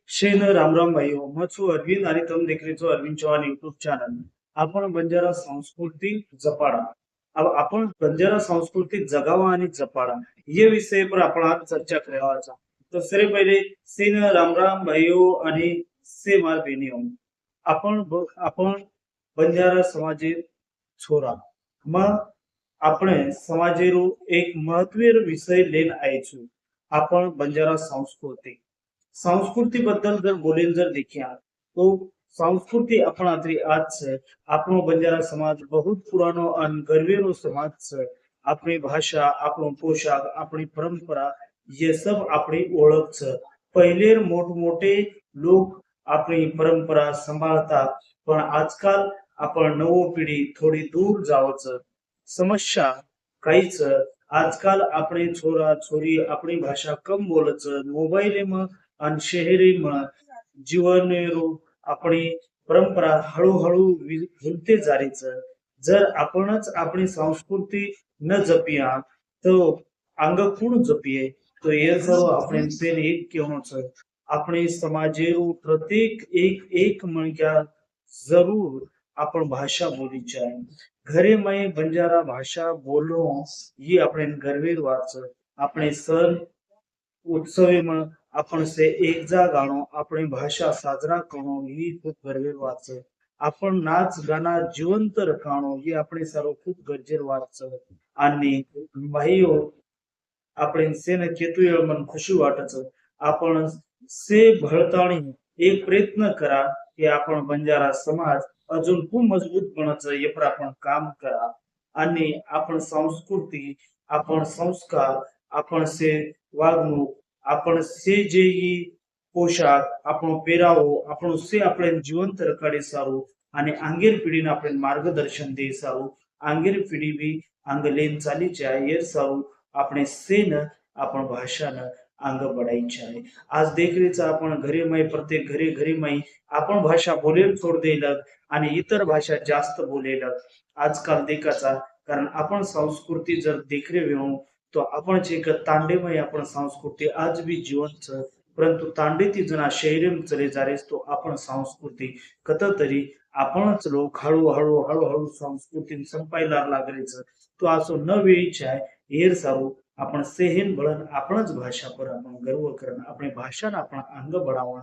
शेन रामराम भाईओ मैं छू अरविंद आणि તમે દેખ છો અરવિંદ ચૌહાણ યુટ્યુબ ચેનલ आपण बंजारा संस्कृती जपाडा अब आपण बंजारा संस्कृती जगावा आणि जपाडा ये विषय पर आपण आज चर्चा करायचा तर सरे पहिले सीन रामराम भाईओ आणि से मार बेनियो आपण बंजारा समाजे छोरा मग આપણે સમાજેરો એક મહત્વનો વિષય લઈને આવી છું आपण बंजारा संस्कृती बद्दल जर बोलेल जर देखिया तो संस्कृति अपना आज है अपनो बंजारा समाज बहुत पुरानो और गर्वेरो समाज है। अपनी भाषा अपनो पोशाक अपनी परंपरा ये सब अपनी ओळख है। पहिले मोठ मोठे लोग अपनी परंपरा सांभाळता पण आजकाल आपण नवो पिढी थोडी दूर जावच समस्या काहीच आजकाल अपने छोरा छोरी अपनी भाषा कम बोलच मोबाईल में आणि शहरी जीवन आपली परंपरा हळूहळू भूलते जारीच जर आपणच आपली संस्कृती न जपिया तो अंग कोण जपिये तो ये सर्व આપણે પેન એક કેવું છે આપણે સમાજેરું प्रत्येक एक मणक्या जरूर आपण भाषा बोली जाए घरे में बंजारा भाषा बोलो ये अपने गर्वेर વાત છે આપણે સર उत्सवे में आपण से एक जा गाणो अपनी भाषा साजरा करणो ही खूप गरजेची વાત છે आपण नाच गाना जिवंत रखाणो ही आपली सर्व खूप गरजेची વાત છે आणि भाईओ आपण सेन केतुय मन खुशी वाटच आपण से भळताणी एक प्रयत्न करा की आपण बंजारा समाज अजून खूप मजबूत बनायचं यावर आपण काम करा आणि आपण संस्कृती आपण संस्कार आपण से वागणूक आपण से जे पोशाक आपण पेरावो आपण से આપણે જીવંત રખાડી સારું અને આંગેર પેઢીને આપણે માર્ગદર્શન દે સારું આંગેર પેઢી બી આંગ લેન ચાલી જાય એ સારું આપણે સેન आपण भाषानं अंग बढ़ायची आहे आज देखरेच आपण घरी माई प्रत्येक घरी घरी माई आपण भाषा बोलेल सोड देलं आणि इतर भाषा जास्त बोलेलं आजकाल देखाचा कारण आपण संस्कृती जर देखरे वेऊ तो आपण जे तांडेमय आपण संस्कृती आज भी जीवंत परंतु तांडेती जना शहरी चले जारेस तो आपण संस्कृती कत तरी आपणच लोक हळूहळू हळूहळू संस्कृती संपायला लागलेच तो असो न वेळीच आहे हेर सारू आपण सेहन बळन आपणच भाषा पर आपण गर्व करण अपने भाषा ना आपण अंग बढ़ावा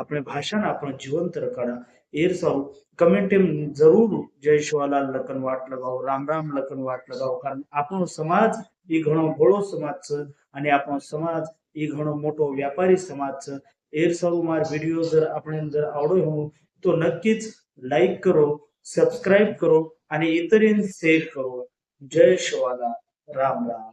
अपने भाषा ना आपण जिवंत रखड़ा एर सारू कमेंट में जरूर जय शिवालाल लखन वाट लगाओ राम राम लखन वाट लगाओ कारण आपण समाज ये घणो बड़ो समाज छ आणि आपण समाज ये घणो मोटो व्यापारी समाज छ एर सारू मार वीडियो जर आपने जर आवडो हो तो नक्कीच लाईक करो सबस्क्राइब करो आणि इतरीन शेअर करो जय शिवालाल राम राम